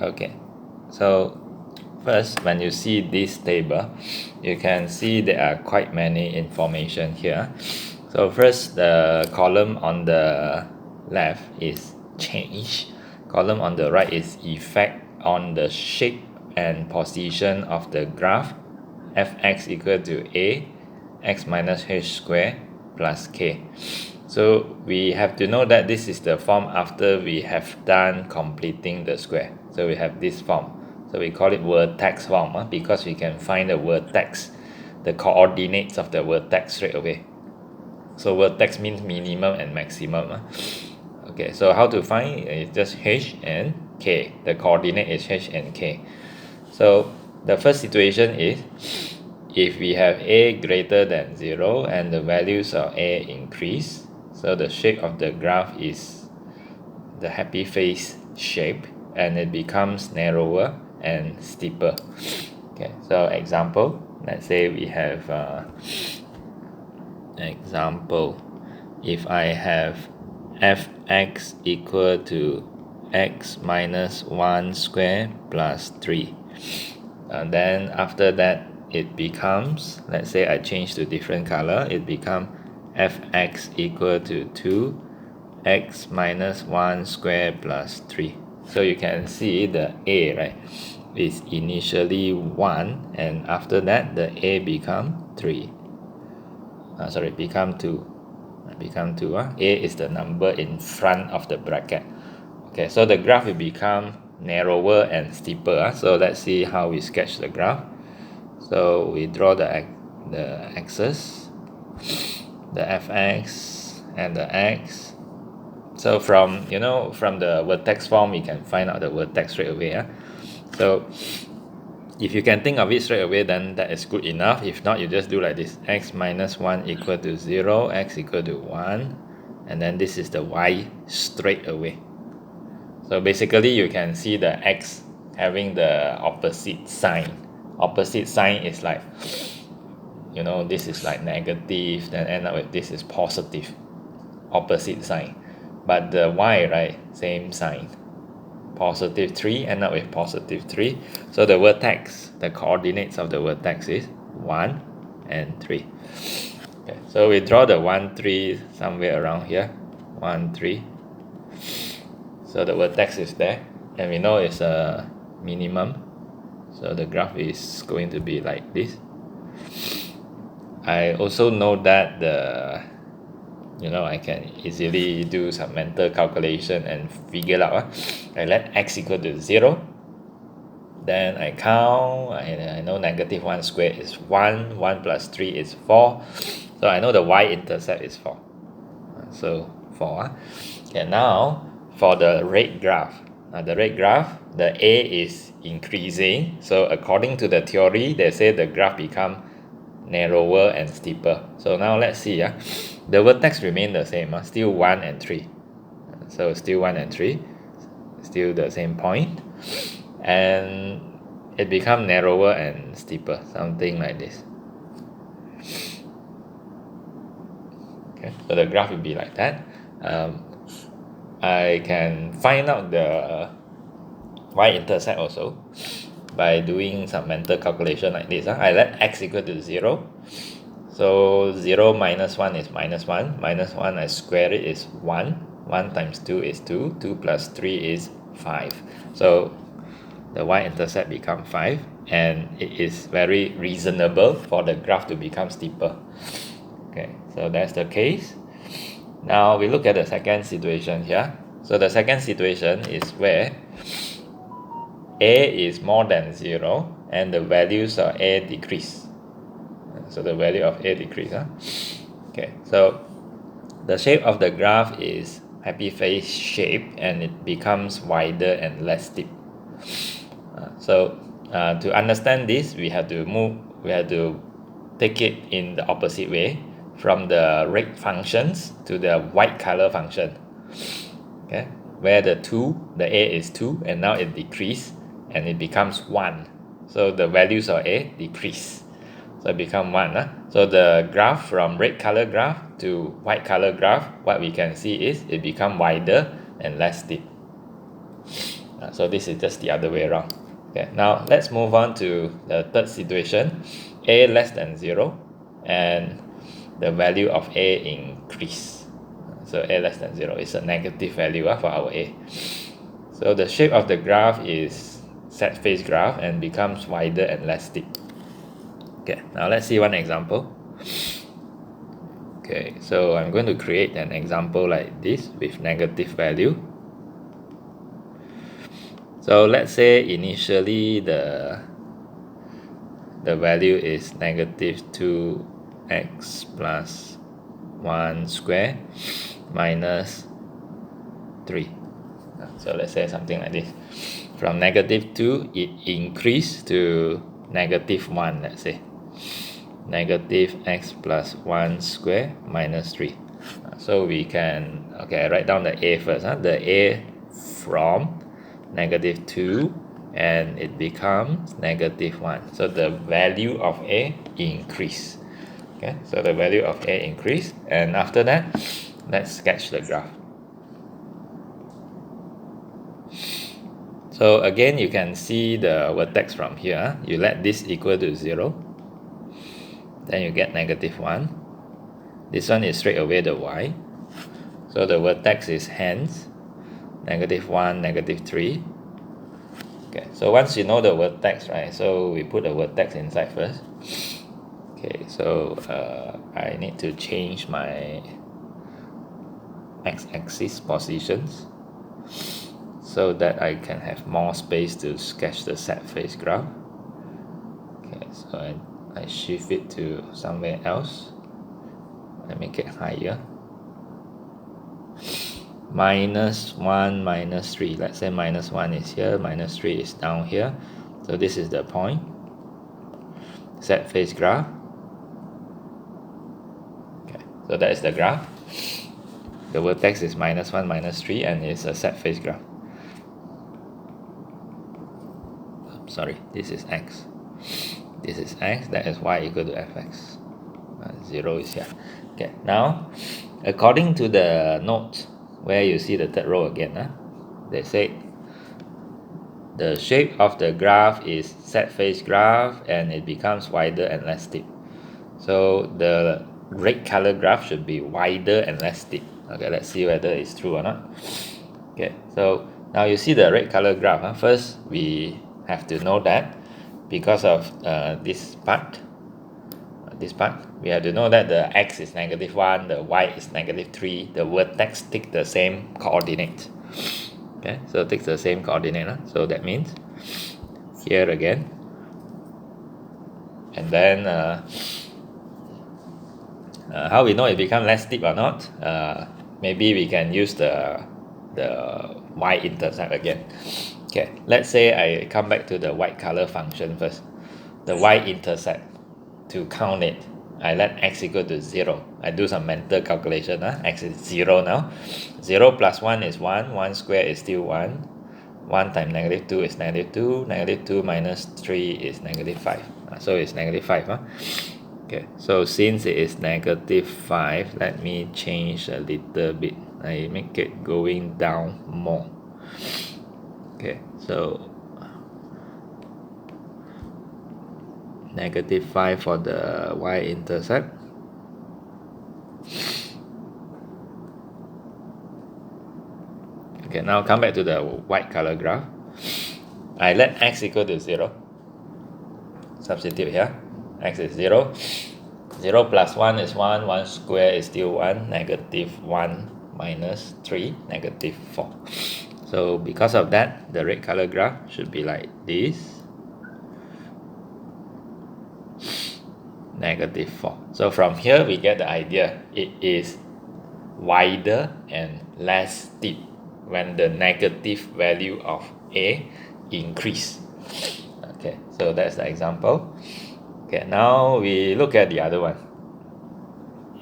Okay, so first, when you see this table, you can see there are quite many information here. So first, the column on the left is change, column on the right is effect on the shape and position of the graph, fx equal to a, x minus h square plus k. So we have to know that this is the form after we have done completing the square. So we have this form. So we call it vertex form because we can find the vertex, the coordinates of the vertex straight away. So vertex means minimum and maximum. Okay, so how to find? It's just h and k. The coordinate is h and k. So the first situation is if we have a greater than 0 and the values of a increase, so the shape of the graph is the happy face shape and it becomes narrower and steeper. Okay, so example, let's say we have example, if I have fx equal to x minus 1 square plus 3, and then after that it becomes, let's say I change to different color, it become fx equal to 2 x minus 1 square plus 3. So you can see the a, right, is initially 1 and after that the a become 3. Become 2. A is the number in front of the bracket. Okay, so the graph will become narrower and steeper. So let's see how we sketch the graph. So we draw the axis, the fx and the x. So from the vertex form we can find out the vertex straight away. So if you can think of it straight away, then that is good enough. If not, you just do like this: x minus 1 equal to 0, x equal to 1, and then this is the y straight away. So basically you can see the x having the opposite sign. Opposite sign is like, this is like negative, then end up with this is positive, opposite sign. But the y, right, same sign, positive 3, end up with positive 3. So the vertex, the coordinates of the vertex is 1 and 3. Okay, so we draw the 1 3 somewhere around here, 1 3. So the vertex is there and we know it's a minimum, so the graph is going to be like this. I also know that I can easily do some mental calculation and figure out. I let x equal to 0, then I count, I know negative 1 squared is 1, 1 plus 3 is 4, so I know the y-intercept is 4, so 4. Okay, now for the red graph, the a is increasing, so according to the theory they say the graph become narrower and steeper. So now let's see, the vertex remain the same, still 1 and 3, so still 1 and 3, still the same point, and it become narrower and steeper, something like this. Okay, so the graph will be like that. I can find out the y-intercept also by doing some mental calculation like this. I let x equal to 0, so 0 minus 1 is minus 1, minus 1 I square it is 1, 1 times 2 is 2, 2 plus 3 is 5, so the y-intercept become 5, and it is very reasonable for the graph to become steeper. Okay, so that's the case. Now we look at the second situation here. So the second situation is where a is more than 0 and the values of a decrease. So the value of a decrease. Okay, so the shape of the graph is happy face shape and it becomes wider and less steep. So to understand this, we have to take it in the opposite way, from the red functions to the white color function. Okay, where the a is 2 and now it decrease and it becomes 1, so the values of a decrease, so it become 1. So the graph from red color graph to white color graph, what we can see is it become wider and less steep. So this is just the other way around. Okay, now let's move on to the third situation, a less than 0 and the value of a increase. So a less than 0 is a negative value for our a. So the shape of the graph is set phase graph and becomes wider and less steep. Okay, now let's see one example. Okay, so I'm going to create an example like this with negative value. So let's say initially the value is negative 2x plus 1 square minus 3. So let's say something like this. From negative 2 it increased to negative 1, let's say. Negative x plus 1 square minus 3. So we can, okay, I write down the a first. The a from negative 2 and it becomes negative 1. So the value of a increase. Okay, so the value of a increase, and after that, let's sketch the graph. So again, you can see the vertex from here. You let this equal to 0. Then you get negative 1. This one is straight away the y. So the vertex is hence negative 1, negative 3. Okay, so once you know the vertex, right, so we put the vertex inside first. Okay, so I need to change my x-axis positions so that I can have more space to sketch the set phase graph. Okay, so I shift it to somewhere else. I make it higher. Minus 1, minus 3. Let's say minus 1 is here, minus 3 is down here. So this is the point. Set phase graph. Okay, so that is the graph. The vertex is minus 1, minus 3, and it's a set phase graph. Sorry, this is x. This is x, that is y equal to fx. 0 is here. Okay, now according to the note where you see the third row again, they say the shape of the graph is set phase graph and it becomes wider and less steep. So the red color graph should be wider and less steep. Okay, let's see whether it's true or not. Okay, so now you see the red color graph. First we have to know that because of this part, we have to know that the x is negative 1, the y is negative 3, the vertex take the same coordinate. Okay, so takes the same coordinate. So that means here again, and then how we know it become less steep or not? Maybe we can use the Y-intercept again. Okay, let's say I come back to the white color function first. The Y-intercept, to count it, I let x equal to 0. I do some mental calculation. X is 0 now. 0 plus 1 is 1. 1 square is still 1. 1 times negative 2 is negative 2. Negative 2 minus 3 is negative 5. So it's negative 5. Okay, so since it is negative 5, let me change a little bit. I make it going down more. Okay, so negative 5 for the y-intercept. Okay, now come back to the white color graph. I let x equal to 0. Substitute here. X is 0. 0 plus 1 is 1. 1 square is still 1. Negative 1 minus 3, negative 4. So because of that, the red color graph should be like this. Negative 4. So from here we get the idea. It is wider and less steep when the negative value of a increase. Okay, so that's the example. Okay, now we look at the other one.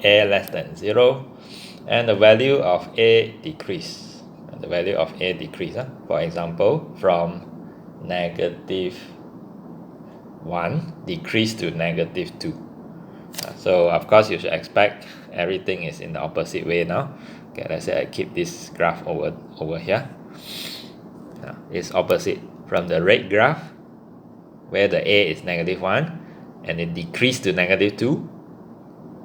A less than 0 and the value of a decrease. The value of a decrease. For example, from negative 1 decrease to negative 2. So of course you should expect everything is in the opposite way now. Okay, let's say I keep this graph over here. is opposite from the red graph, where the A is -1, and it decreased to -2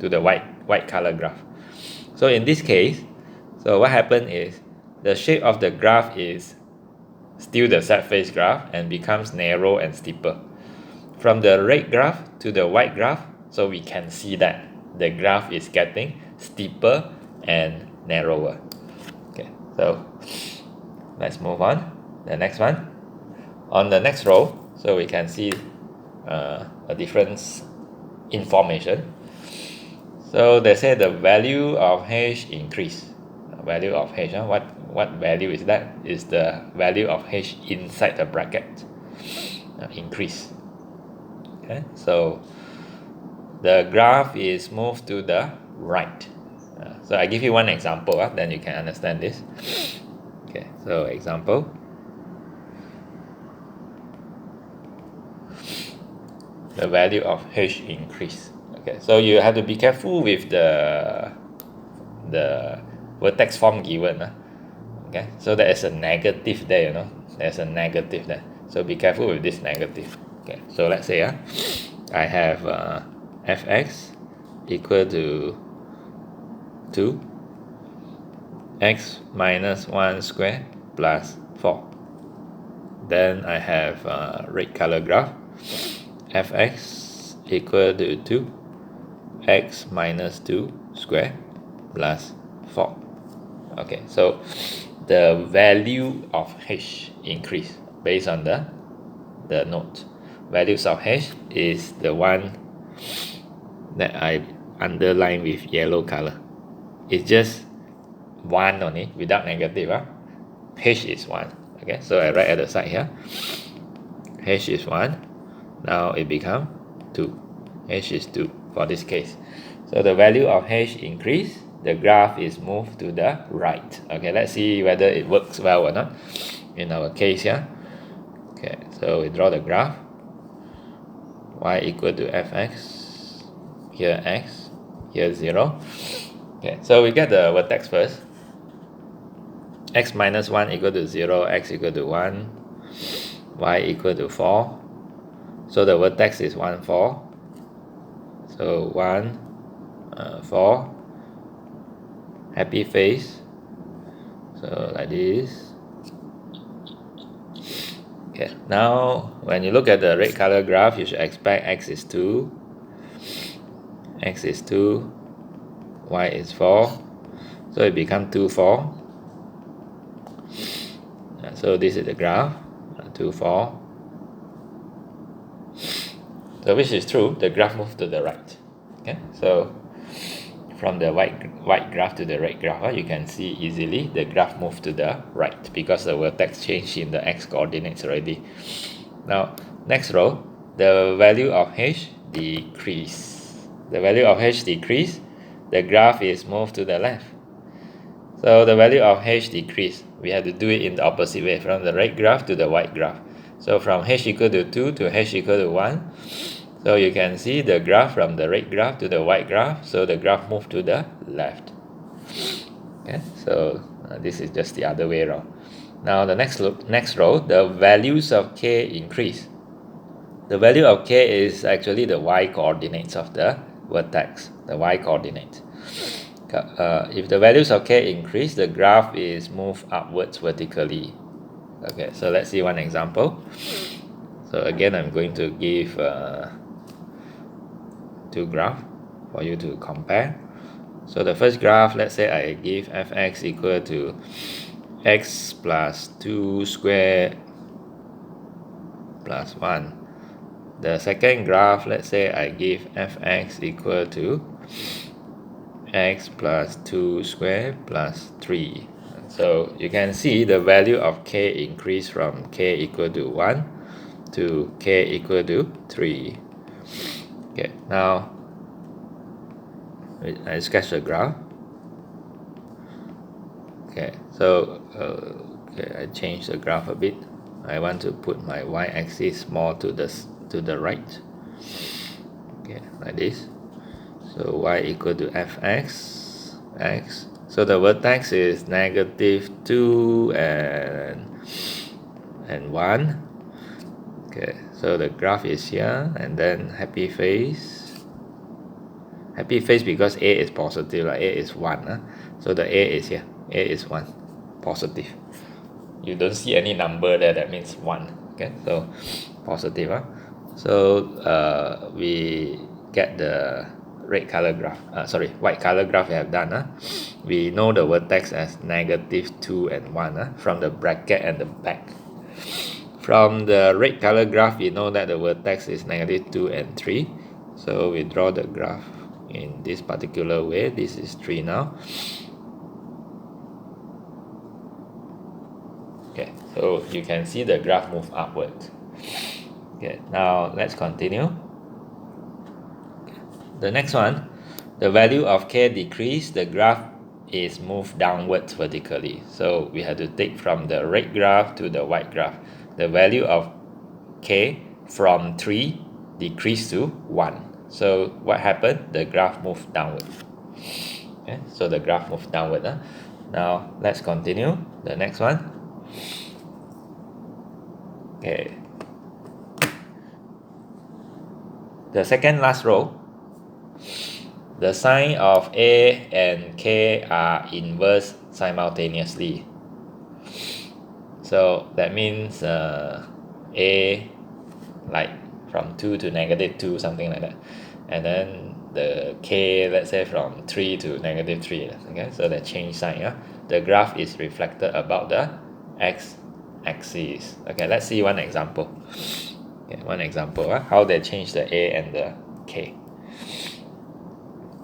to the white color graph. So in this case, so what happened is the shape of the graph is still the set phase graph and becomes narrow and steeper. From the red graph to the white graph, so we can see that the graph is getting steeper and narrower. Okay, so let's move on. The next one. On the next row, so we can see a difference information. So they say the value of h increase. Value of h, what value is that? Is the value of h inside the bracket increase. Okay, so the graph is moved to the right. So I give you one example, then you can understand this. Okay, so example. The value of h increase. Okay, so you have to be careful with the vertex form given. Okay, so there is a negative there, there's a negative there. So be careful with this negative. Okay, so let's say I have fx equal to 2 x minus 1 square plus 4. Then I have red color graph, fx equal to 2 x minus 2 square plus 4. Okay, so the value of h increase based on the note. Values of h is the one that I underline with yellow color. It's just 1 only without negative. H is 1. Okay, so I write at the side here. H is 1. Now it becomes 2. H is 2 for this case. So the value of h increase, the graph is moved to the right. Okay, let's see whether it works well or not in our case here. Okay, so we draw the graph. Y equal to fx, here x, here 0. Okay, so we get the vertex first. X minus 1 equal to 0, x equal to 1, y equal to 4. So the vertex is 1, 4. So 1, 4. Happy face. So like this. Okay, now when you look at the red color graph, you should expect x is 2, x is 2, y is 4. So it becomes 2, 4. So this is the graph, 2, 4. So which is true, the graph moved to the right. Okay, so from the white graph to the red graph, you can see easily the graph moved to the right because the vertex changed in the x coordinates already. Now next row, the value of h decrease. The value of h decrease, the graph is moved to the left. So the value of h decrease, we have to do it in the opposite way, from the red graph to the white graph. So from h equal to 2 to h equal to 1. So you can see the graph from the red graph to the white graph. So the graph moved to the left. Okay, so this is just the other way around. Now the next row, the values of k increase. The value of k is actually the y coordinates of the vertex, the y coordinate. If the values of k increase, the graph is moved upwards vertically. Okay, so let's see one example. So again, I'm going to give two graphs for you to compare. So the first graph, let's say I give fx equal to x plus 2 squared plus 1. The second graph, let's say I give fx equal to x plus 2 squared plus 3. So you can see the value of k increase from k equal to 1 to k equal to 3. Okay, now I sketch the graph. Okay, so I change the graph a bit. I want to put my y-axis more to the right. Okay, like this. So y equal to fx, x. So the vertex is -2 and and 1. Okay, so the graph is here, and then happy face because A is positive, like A is 1. So the A is here, A is 1, positive. You don't see any number there, that means 1. Okay, so positive. So we get the white color graph we have done. We know the vertex as -2 and 1 from the bracket and the back. From the red color graph, we know that the vertex is -2 and 3. So we draw the graph in this particular way. This is 3 now. Okay, so you can see the graph move upwards. Okay, now let's continue. The next one, the value of k decrease, the graph is moved downwards vertically. So we have to take from the red graph to the white graph. The value of k from 3 decreased to 1. So what happened? The graph moved downward. Okay, so the graph moved downward. Now let's continue. The next one. Okay. The second last row. The sign of A and K are inverse simultaneously. So that means A, like from 2 to -2, something like that. And then the K, let's say from 3 to -3. Okay, so the change sign. The graph is reflected about the x-axis. Okay, let's see one example. Okay, one example. How they change the A and the K.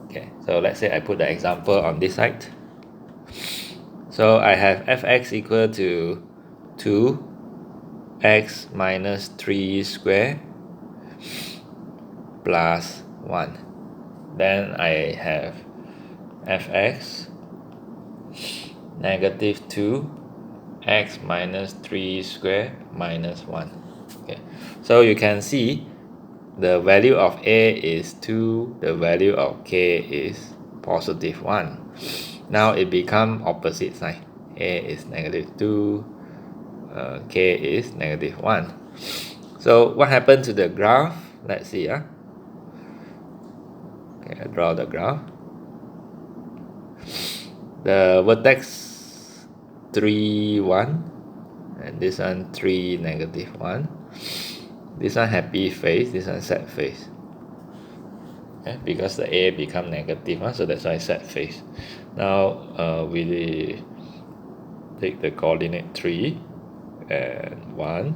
Okay, so let's say I put the example on this side. So I have fx equal to 2x minus 3 square plus 1. Then I have fx -2x minus 3 square minus 1. Okay, so you can see the value of A is 2, the value of K is +1. Now it becomes opposite sign. A is -2, K is -1. So what happened to the graph? Let's see. Okay, I draw the graph. The vertex 3, 1, and this one 3, -1. This one happy face, this one sad face. Okay, because the A become negative, so that's why sad face. Now we take the coordinate 3 and 1.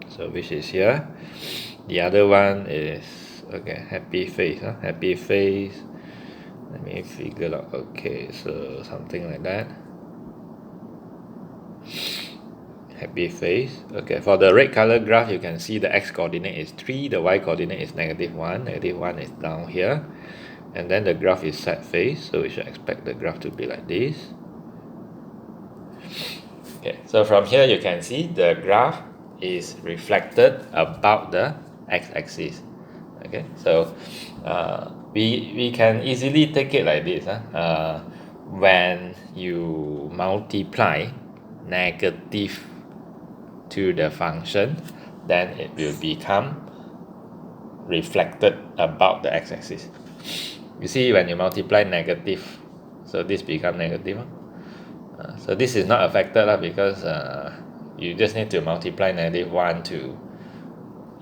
So which is here. The other one is happy face. Happy face. Let me figure out. Okay, so something like that. Happy face. Okay, for the red color graph, you can see the x coordinate is 3, the y coordinate is -1. -1 is down here, and then the graph is sad face, so we should expect the graph to be like this. Okay, so from here you can see the graph is reflected about the x-axis. Okay, so we can easily take it like this. When you multiply negative to the function, then it will become reflected about the x-axis. You see, when you multiply negative, so this become negative. So this is not affected because you just need to multiply -1 to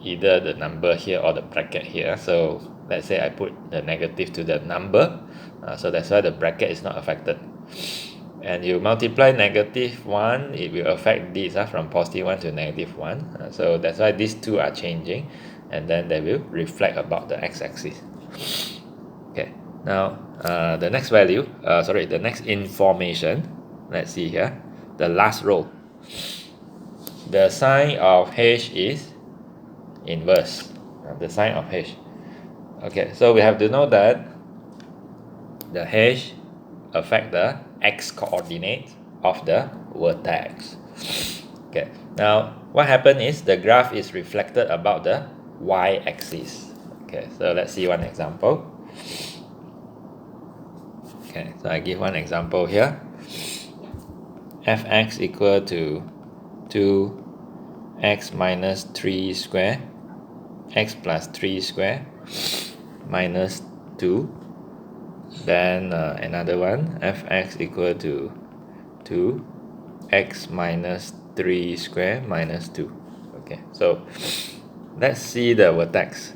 either the number here or the bracket here. So let's say I put the negative to the number, so that's why the bracket is not affected. And you multiply -1, it will affect this from +1 to -1. So that's why these two are changing, and then they will reflect about the x-axis. Okay, now the next value, the next information, let's see here, the last row. The sign of H is inverse. The sign of H. Okay, so we have to know that the H affect the x coordinate of the vertex. Okay, now what happened is the graph is reflected about the y-axis. Okay, so let's see one example. Okay, so I give one example here. fx equal to 2x minus 3 square, x plus 3 square minus 2. Then another one, fx equal to 2x minus 3 square minus 2. Okay, so let's see the vertex.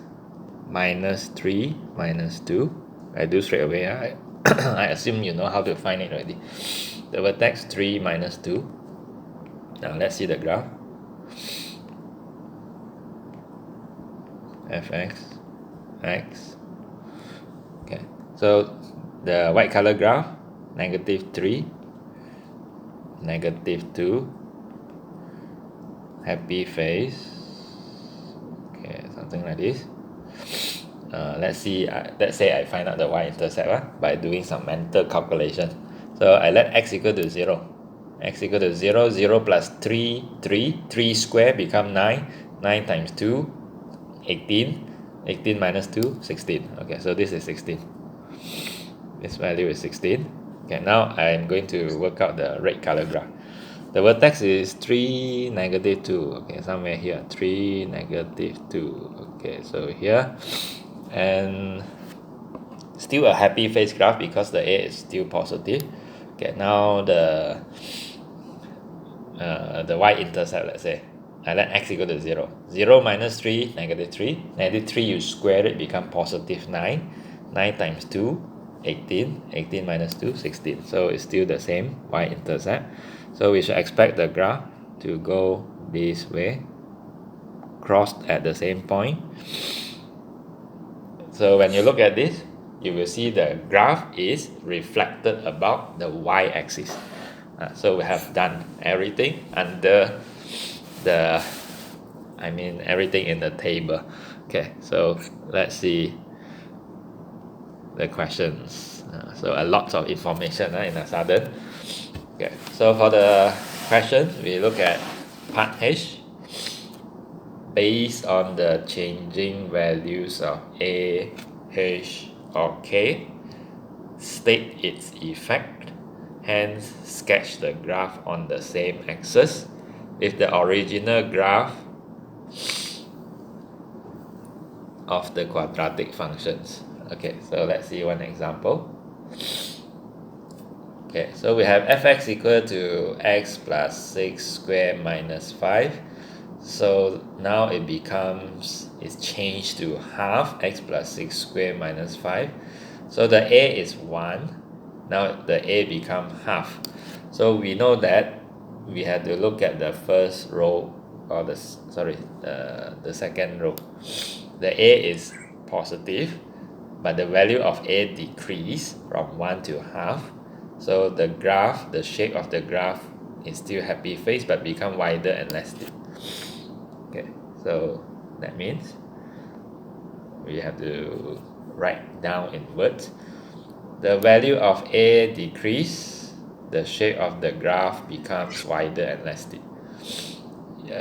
Minus 3 minus 2. I do straight away. I assume you know how to find it already. The vertex 3 minus 2. Now let's see the graph. fx, x. Okay, so the white color graph, negative 3, negative 2, happy face. Okay, something like this. Let's see, let's say I find out the y-intercept by doing some mental calculation. So I let x equal to 0. X equal to 0, 0 plus 3, 3 square become 9, 9 times 2, 18, 18 minus 2, 16. Okay, so this is 16. This value is 16. Okay, now I'm going to work out the red color graph. The vertex is 3, negative 2. Okay, somewhere here, 3, negative 2. Okay, so here, and still a happy face graph because the A is still positive. Okay, now the y-intercept, let's say I let x equal to 0. 0 minus 3, negative 3. Negative 3 you square it, become positive 9. 9 times 2, 18. 18 minus 2, 16. So it's still the same y-intercept. So we should expect the graph to go this way, crossed at the same point. So when you look at this, you will see the graph is reflected about the y-axis. So we have done everything under everything in the table. Okay, so let's see the questions. So a lot of information in a sudden. Okay, so for the questions, we look at part H. Based on the changing values of A, H, or K, state its effect, hence sketch the graph on the same axis. If the original graph of the quadratic functions. Okay, so let's see one example. Okay, so we have fx equal to x plus 6 square minus 5. So now it's changed to half x plus 6 square minus 5. So the A is 1. Now the A become half. So we know that we have to look at the first row, or the second row. The A is positive, but the value of A decrease from 1 to half. So the graph, the shape of the graph is still happy face but become wider and less steep. Okay, so that means we have to write down in words. The value of A decrease, the shape of the graph becomes wider and less steep.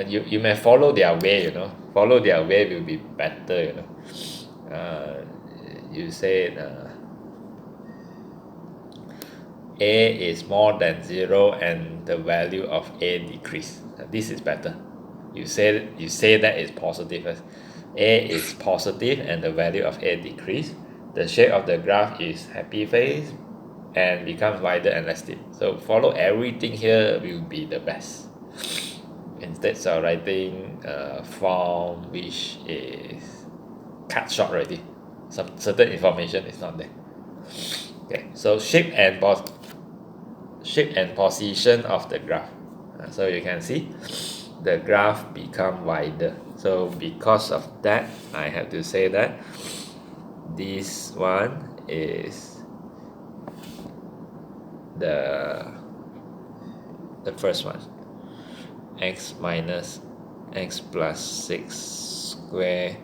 You may follow their way, follow their way will be better, you say A is more than 0 and the value of A decrease. This is better. You say that is positive first. A is positive and the value of A decrease. The shape of the graph is happy face and becomes wider and less steep. So follow everything here will be the best. Instead of writing a form which is cut short already. Some certain information is not there. Okay, so shape and position of the graph. So you can see the graph become wider. So because of that, I have to say that this one is the first one, x minus x plus 6 square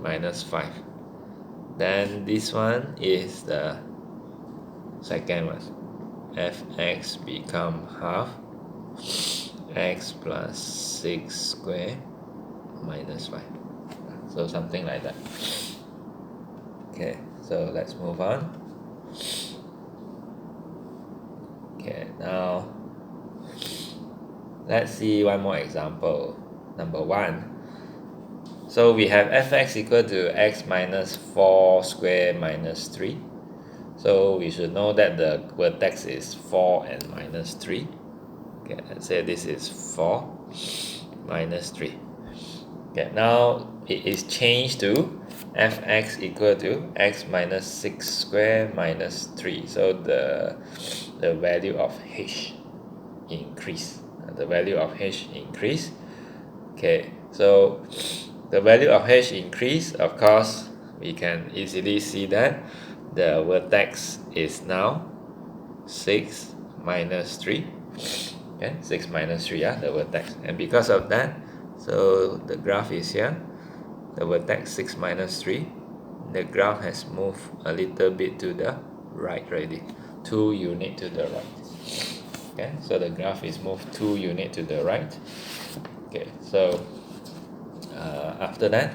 minus 5. Then this one is the second one, fx become half x plus 6 square minus 5. So something like that. Okay, so let's move on. Okay, now let's see one more example. Number 1. So we have fx equal to x minus 4 square minus 3. So we should know that the vertex is 4 and minus 3. Okay, let's say this is 4 minus 3. Okay, now it is changed to fx equal to x minus 6 square minus 3. So the value of h increase. The value of h increase. Okay, so the value of h increase, of course, we can easily see that the vertex is now 6 minus 3. Okay, 6 minus 3, the vertex. And because of that, so the graph is here. The vertex 6 minus 3. The graph has moved a little bit to the right already. 2 units to the right. Okay, so the graph is moved 2 units to the right. Okay, so after that,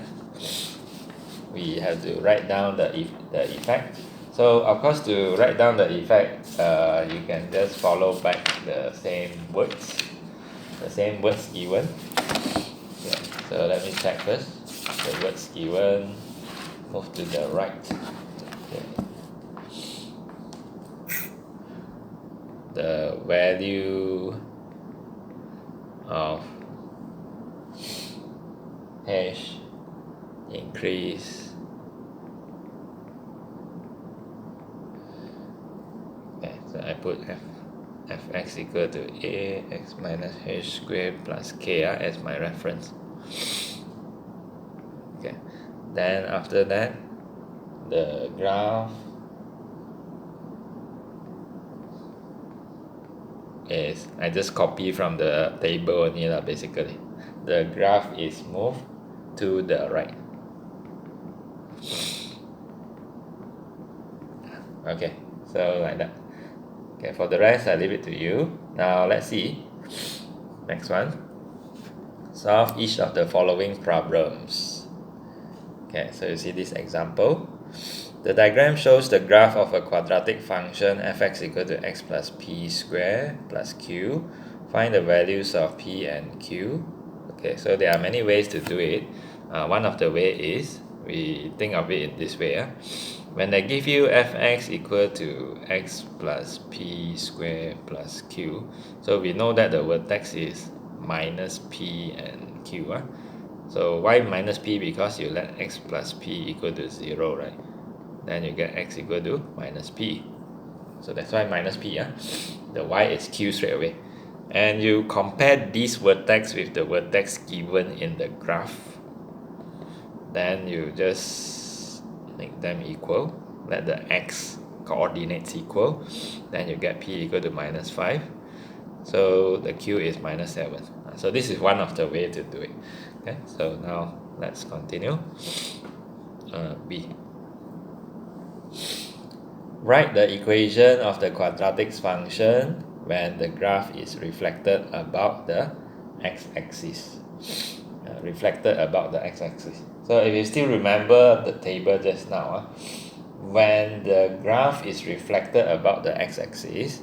we have to write down the effect. So of course, to write down the effect, you can just follow back the same words given. Okay, so let me check first. The words given move to the right. Okay. The value of h increase. Okay, so I put fx equal to a x minus h squared plus k as my reference. Okay, then after that, the graph is, I just copy from the table only basically. The graph is moved to the right. Okay, so like that. Okay, for the rest I leave it to you. Now let's see. Next one. Solve each of the following problems. Okay, so you see this example. The diagram shows the graph of a quadratic function fx equal to x plus p square plus q. Find the values of p and q. Okay, so there are many ways to do it. One of the way is, we think of it in this way. When they give you fx equal to x plus p square plus q, so we know that the vertex is minus p and q. So why minus p? Because you let x plus p equal to 0, right? Then you get x equal to minus p. So that's why minus p. The y is q straight away. And you compare this vertex with the vertex given in the graph. Then you just make them equal. Let the x coordinates equal. Then you get p equal to minus 5. So the q is minus 7. So this is one of the way to do it. Okay, so now let's continue. B. Write the equation of the quadratic function when the graph is reflected about the x-axis. So if you still remember the table just now, when the graph is reflected about the x-axis,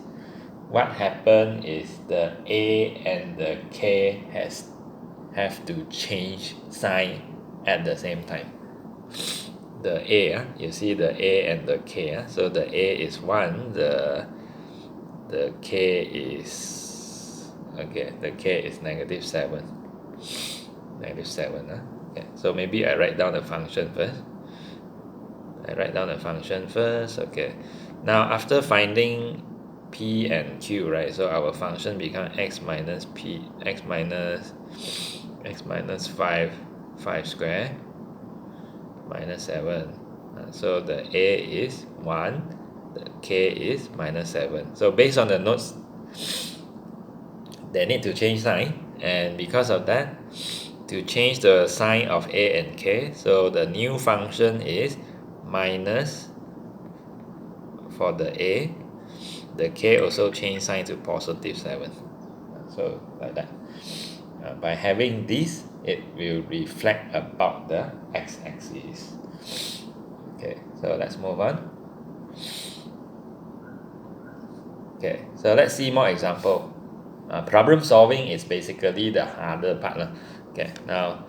what happened is the a and the k have to change sign at the same time. The a, you see the a and the k. So the a is 1, the k is, okay, the k is negative 7. Okay, so maybe I write down the function first. Okay, now after finding p and q, right, so our function becomes x minus 5 square minus 7. So the a is 1, the k is minus 7. So based on the notes, they need to change sign, and because of that, to change the sign of a and k, so the new function is minus for the a, the k also change sign to positive 7. So like that. By having this, it will reflect about the x-axis. Okay, so let's move on. Okay, so let's see more example. Problem solving is basically the harder part. Okay, now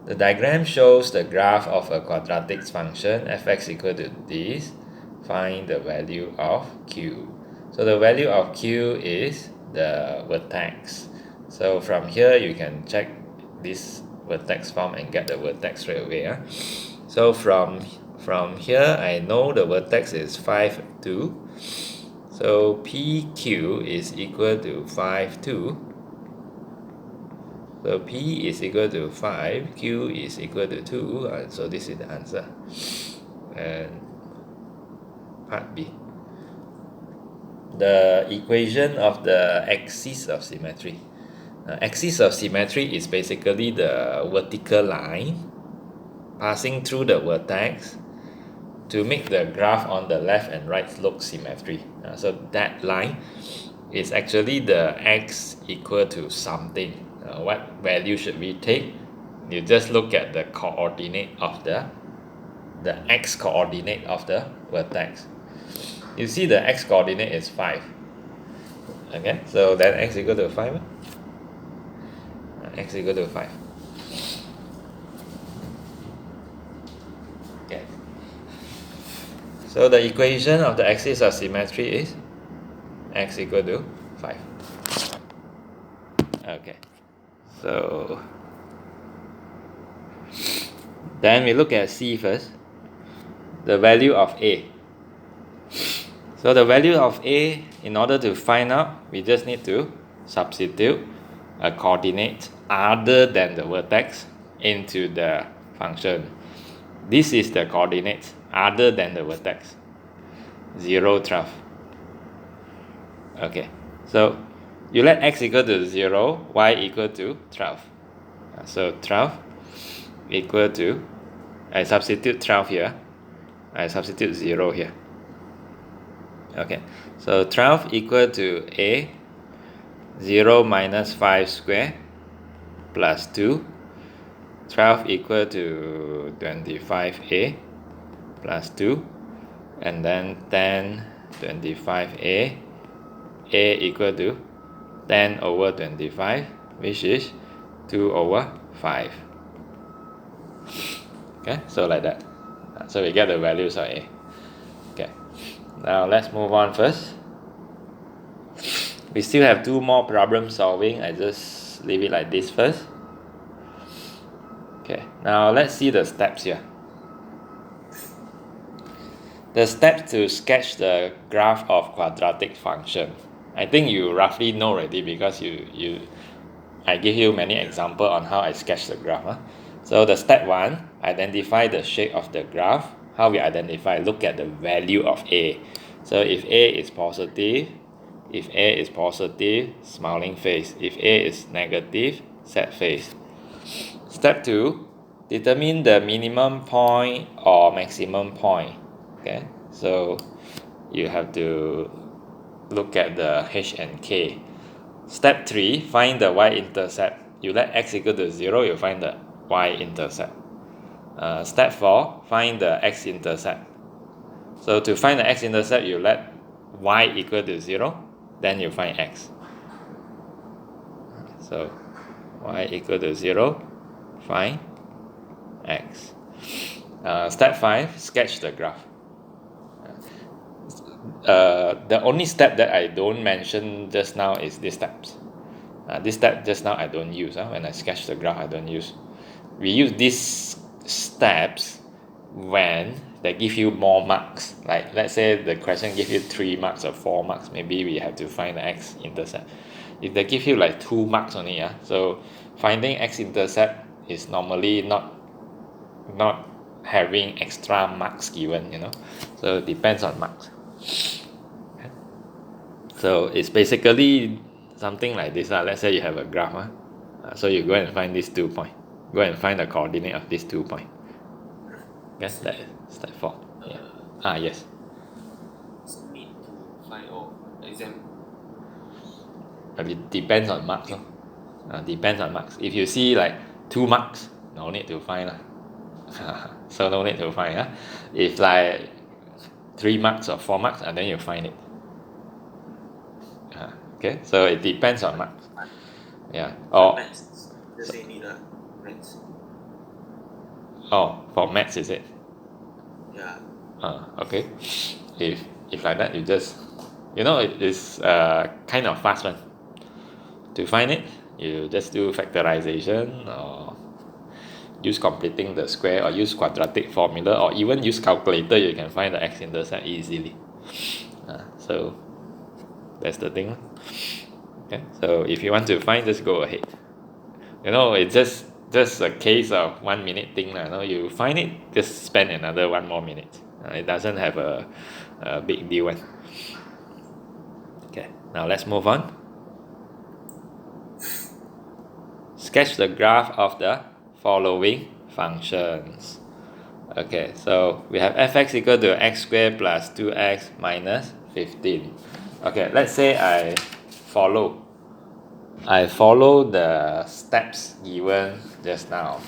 the diagram shows the graph of a quadratic function fx equal to this. Find the value of q. So the value of q is the vertex. So from here you can check this vertex form and get the vertex straight away. So from here I know the vertex is 5, 2. So PQ is equal to 5, 2. So P is equal to 5, Q is equal to 2. So this is the answer. And part B. The equation of the axis of symmetry. Axis of symmetry is basically the vertical line passing through the vertex to make the graph on the left and right look symmetry. So that line is actually the x equal to something. What value should we take? You just look at the coordinate of the x coordinate of the vertex. You see the x coordinate is 5. Okay, so then x equal to 5. X equal to 5. Okay. So the equation of the axis of symmetry is x equal to 5. Okay. So then we look at C first. The value of A. So the value of A, in order to find out, we just need to substitute a coordinate other than the vertex into the function. This is the coordinate other than the vertex. 0, 12. Okay, so you let x equal to 0, y equal to 12. So 12 equal to, I substitute 12 here, I substitute 0 here. Okay, so 12 equal to A, 0 minus 5 square plus 2. 12 equal to 25A plus 2. And then 10, 25A. A equal to 10 over 25, which is 2 over 5. Okay, so like that. So we get the values of A. Okay, now let's move on first. We still have 2 more problem solving. I just leave it like this first. Okay, now let's see the steps here. The steps to sketch the graph of quadratic function. I think you roughly know already because I give you many examples on how I sketch the graph. So the step 1, identify the shape of the graph. How we identify? Look at the value of A. So if A is positive, smiling face. If A is negative, sad face. Step 2, determine the minimum point or maximum point. Okay, so you have to look at the H and K. Step 3, find the Y-intercept. You let x equal to 0, you find the Y-intercept. Step 4, find the X-intercept. So to find the X-intercept, you let y equal to 0, then you find x. So y equal to 0, find x. Step 5, sketch the graph. The only step that I don't mention just now is this steps. This step just now I don't use. When I sketch the graph, I don't use. We use these steps when they give you more marks. Like let's say the question give you 3 marks or 4 marks, maybe we have to find the x-intercept. If they give you like 2 marks only, so finding x-intercept is normally not having extra marks given, so it depends on marks. So it's basically something like this. Let's say you have a graph. So you go and find these 2 points. Go and find the coordinate of these 2 points. Guess that is step 4. Yes. So need to find exam. It depends on marks. Depends on marks. If you see like 2 marks, no need to find. So no need to find. If like 3 marks or 4 marks, and then you find it. Okay, so it depends on max. Yeah. Max. Just say need max. For max is it? Yeah. Okay. If like that, you just it is kind of fast one. To find it, you just do factorization or use completing the square or use quadratic formula or even use calculator. You can find the x-intercept easily. So that's the thing. Okay, so if you want to find, just go ahead. It's just a case of 1 minute thing. You find it, just spend another 1 more minute. It doesn't have a big deal one. Okay, now let's move on. Sketch the graph of the following functions. Okay, so we have fx equal to x squared plus 2x minus 15. Okay, let's say I follow the steps given just now.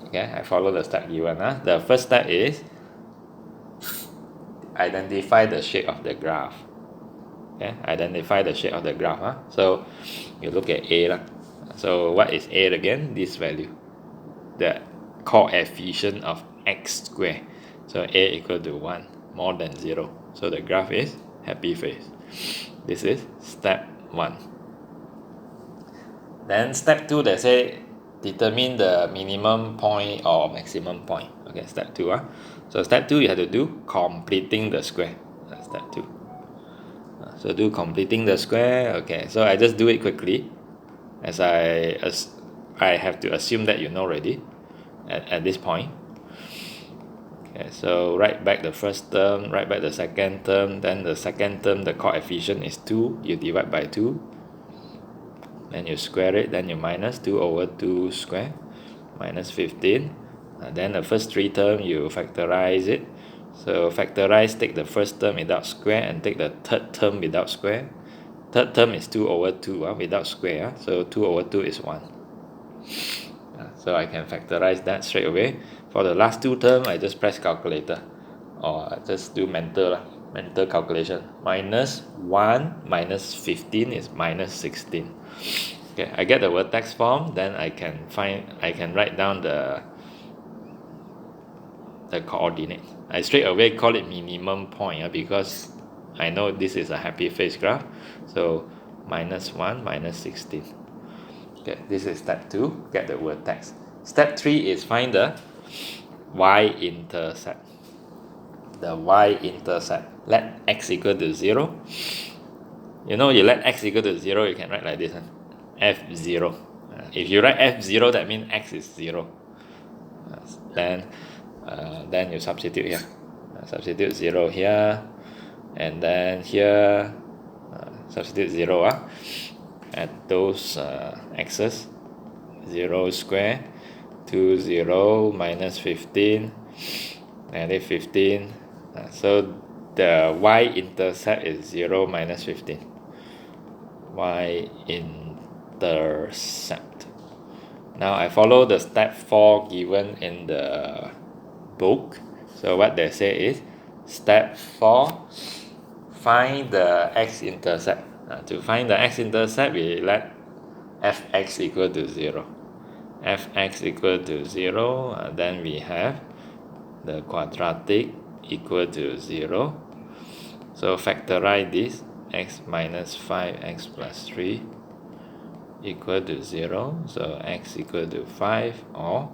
Okay, I follow the step given. The first step is identify the shape of the graph. Okay, identify the shape of the graph. So you look at A. So what is A again? This value, the coefficient of x squared. So A equal to 1, more than 0. So the graph is happy face. This is step 1. Then step 2, they say determine the minimum point or maximum point. Okay, step 2. So step 2, you have to do completing the square. That's step 2. So do completing the square. Okay, so I just do it quickly, as I have to assume that you know already at this point. Okay, so write back the first term, write back the second term, then the second term, the coefficient is 2, you divide by 2, then you square it, then you minus 2 over 2 square, minus 15, and then the first 3 term you factorize it. So factorize, take the first term without square and take the third term without square. Third term is 2 over 2 without square, so 2 over 2 is 1. So I can factorize that straight away. For the last 2 terms, I just press calculator, or I just do mental calculation. Minus 1 minus 15 is minus 16. Okay, I get the vertex form, then I can write down the coordinate. I straight away call it minimum point, because I know this is a happy face graph. So minus 1 minus 16. Okay, this is step 2, get the vertex. Step 3 is find the y-intercept. The y-intercept. Let x equal to 0. You let x equal to 0, you can write like this. F0. If you write F0, that means x is 0. Then you substitute here. Substitute 0 here. And then here, substitute 0. At those x's. 0 square. 2, 0, minus 15. Negative 15. So the y-intercept is 0 minus 15. Y-intercept. Now I follow the step 4 given in the book. So what they say is step 4, find the x-intercept. To find the x-intercept, we let fx equal to 0. Fx equal to 0, then we have the quadratic equal to 0. So factorize this, x minus 5x plus 3 equal to 0. So x equal to 5 or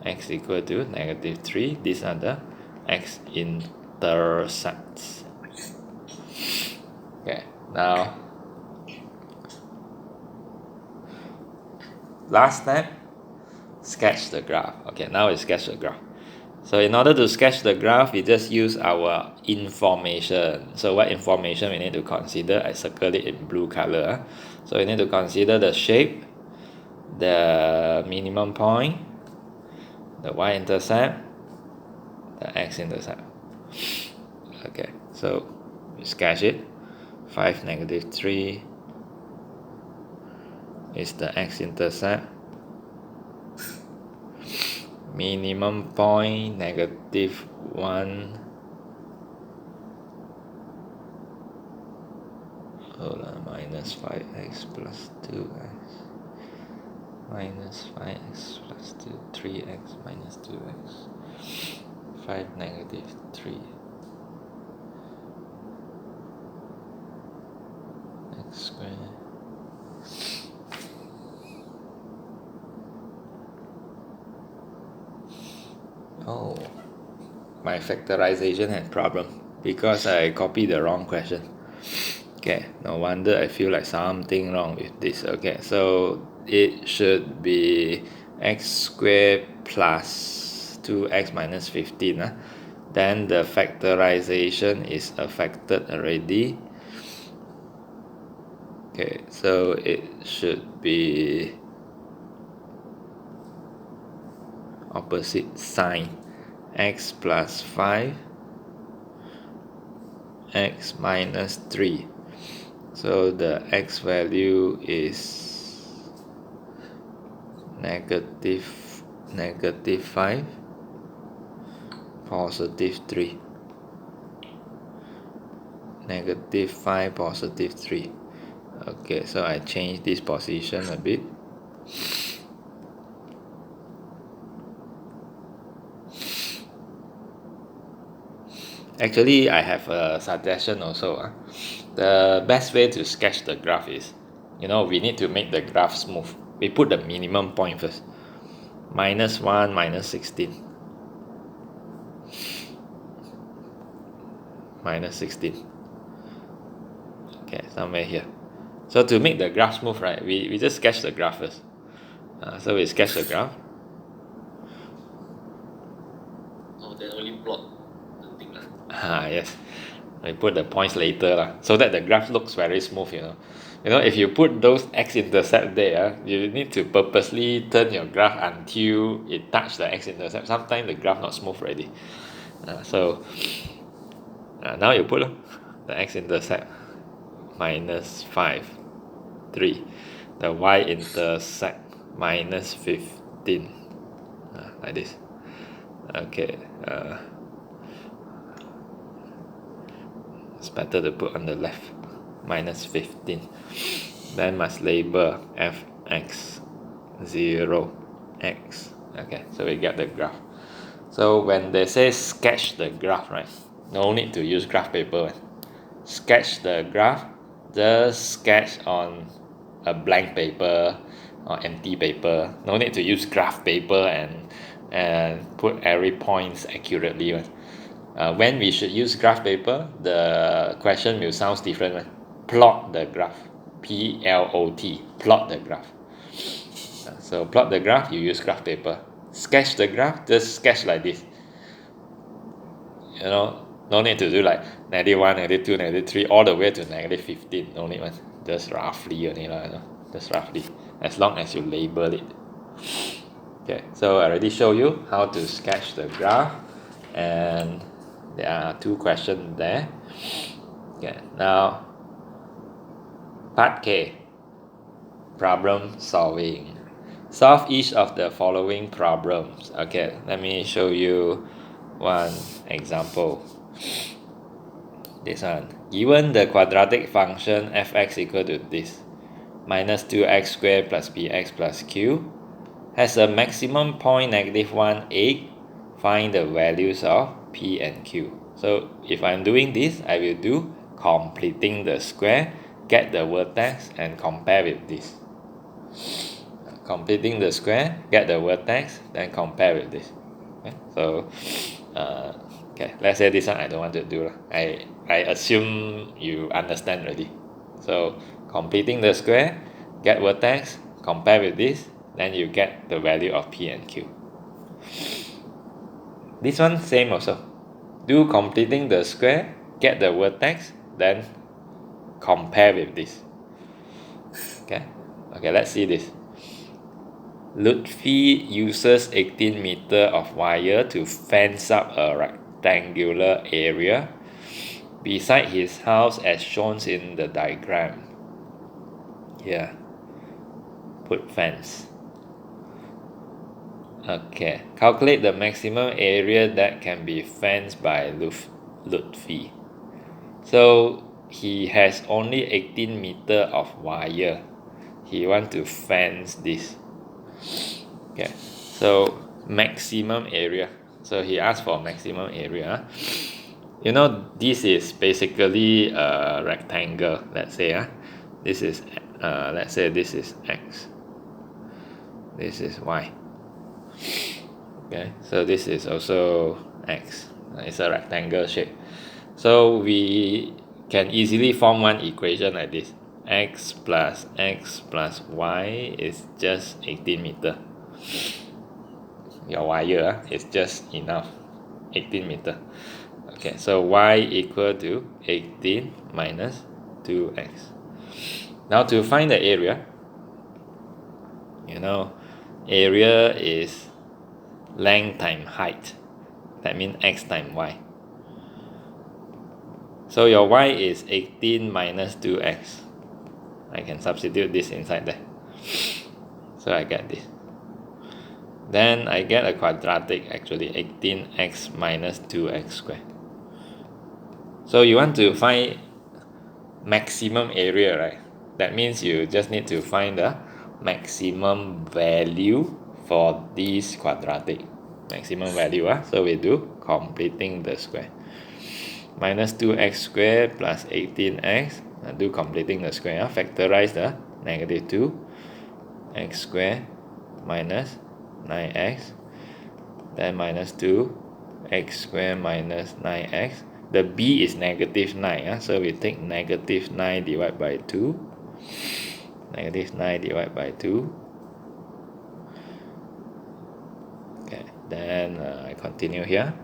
x equal to negative 3. These are the x-intercepts. Okay, now last step, sketch the graph. Okay, now we sketch the graph. So in order to sketch the graph, we just use our information. So what information we need to consider? I circle it in blue color. So we need to consider the shape, the minimum point, the y-intercept, the x-intercept. Okay, so we sketch it. 5, negative 3 is the x-intercept. Minimum point, negative 1. hold on, minus 5x plus 2x minus 5x plus 2, 3x minus 2x, 5 negative 3 x squared. Oh, my factorization had problem because I copied the wrong question. Okay, no wonder I feel like something wrong with this. Okay, so it should be x squared plus 2x minus 15. Then the factorization is affected already. Okay, so it should be opposite sign, x plus 5 x minus 3. So the x value is negative 5 positive 3, negative 5 positive 3. Okay, so I change this position a bit. Actually, I have a suggestion also. The best way to sketch the graph is, we need to make the graph smooth. We put the minimum point first. Minus 1, minus 16. Minus 16. Okay, somewhere here. So to make the graph smooth, right, we just sketch the graph first. So we sketch the graph. Oh, then only plot the thing. Yes. We put the points later so that the graph looks very smooth. If you put those x-intercept there, you need to purposely turn your graph until it touch the x-intercept. Sometimes the graph not smooth already. So now you put the x-intercept minus 5, 3. The y-intercept minus 15. Like this. Okay. It's better to put on the left, minus 15. Then must label fx 0 x. Okay, so we get the graph. So when they say sketch the graph, right, no need to use graph paper. Sketch the graph, just sketch on a blank paper or empty paper. No need to use graph paper and put every points accurately. When we should use graph paper, the question will sound different. Plot the graph. P-L-O-T. Plot the graph. So plot the graph, you use graph paper. Sketch the graph, just sketch like this. No need to do like -1, -2, -3, all the way to -15. No need one. Just roughly only. Just roughly. As long as you label it. Okay, so I already show you how to sketch the graph, and there are 2 questions there. Okay, now part K, problem solving. Solve each of the following problems. Okay, let me show you one example. This one. Given the quadratic function fx equal to this, minus 2x squared plus bx plus q, has a maximum point -1, 8. Find the values of p and q. So if I'm doing this, I will do completing the square, get the vertex, and compare with this. Completing the square, get the vertex, then compare with this. Okay, so okay, let's say this one I don't want to do. I assume you understand already. So completing the square, get vertex, compare with this, then you get the value of p and q. This one same also. Do completing the square, get the vertex, then compare with this. Okay, let's see this. Lutfi uses 18 meter of wire to fence up a rectangular area beside his house as shown in the diagram. Here, put fence. Okay, calculate the maximum area that can be fenced by Lutfi. So he has only 18 meter of wire. He want to fence this. Okay, so maximum area. So he asked for maximum area. You know, this is basically a rectangle. Let's say this is let's say this is X, this is Y. Okay, so this is also X. It's a rectangle shape. So we can easily form one equation like this: X plus Y is just 18 meter. Your wire is just enough, 18 meter. Okay, so Y equal to 18 minus 2X. Now to find the area, area is length times height. That means X times Y. So your Y is 18 minus 2X. I can substitute this inside there. So I get this. Then I get a quadratic, actually 18x minus 2x squared. So you want to find maximum area, right? That means you just need to find the maximum value for this quadratic. Maximum value, so we do completing the square. Minus 2x squared plus 18x, do completing the square, factorize the negative 2x squared minus 9x, then minus 2x squared minus 9x. The b is negative 9, so we take negative 9 divided by 2. Negative 9 divided by 2. Okay, then I continue here.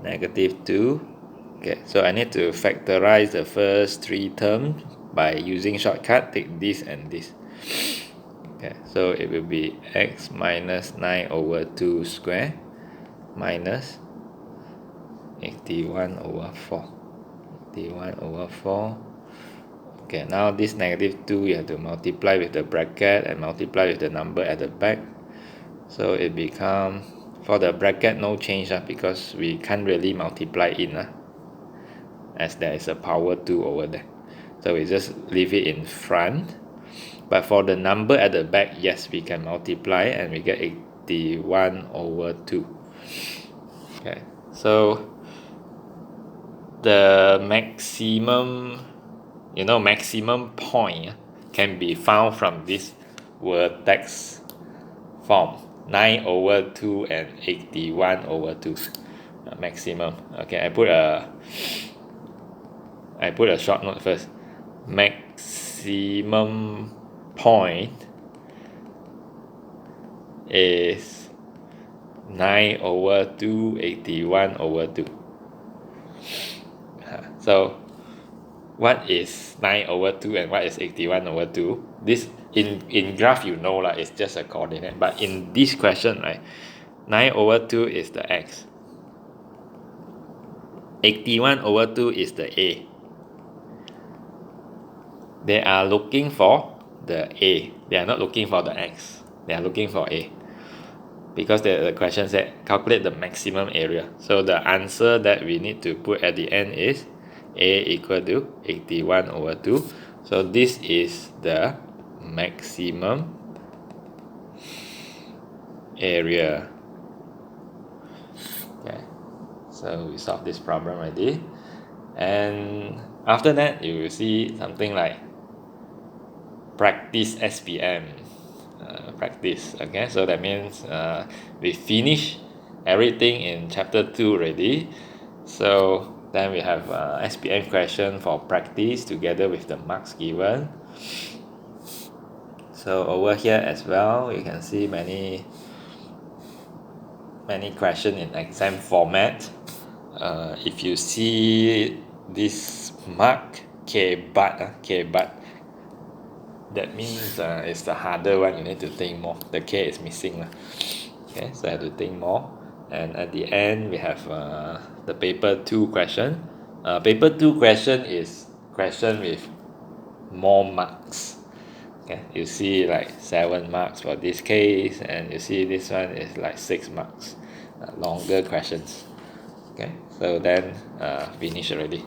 Negative 2. Okay, so I need to factorize the first 3 terms by using shortcut. Take this and this. Okay, so it will be x minus 9 over 2 square minus 81 over 4. 81 over 4. Okay, now this negative 2 you have to multiply with the bracket and multiply with the number at the back. So it becomes, for the bracket no change because we can't really multiply in as there is a power 2 over there. So we just leave it in front. But for the number at the back, yes, we can multiply and we get 81 over 2. Okay, so the maximum point can be found from this vertex form, 9 over 2 and 81 over 2 maximum. Okay, I put a short note first. Maximum point is 9 over 2, 81 over 2. So what is 9 over 2 and what is 81 over 2? This in graph it's just a coordinate, but in this question, right, 9 over 2 is the x, 81 over 2 is the a. They are looking for the a, they are not looking for the x, they are looking for a, because the question said calculate the maximum area. So the answer that we need to put at the end is a equal to 81 over 2. So this is the maximum area. Okay, so we solved this problem already, and after that you will see something like practice SPM. Practice. Okay, so that means we finish everything in chapter 2 already. So then we have SPM question for practice together with the marks given. So over here as well, you can see many questions in exam format. If you see this mark K but, that means it's the harder one. You need to think more. The K is missing. Okay, so I have to think more. And at the end we have the paper 2 question. Paper 2 question is question with more marks. Okay, you see like 7 marks for this case, and you see this one is like 6 marks. Longer questions. Okay, so then finish already.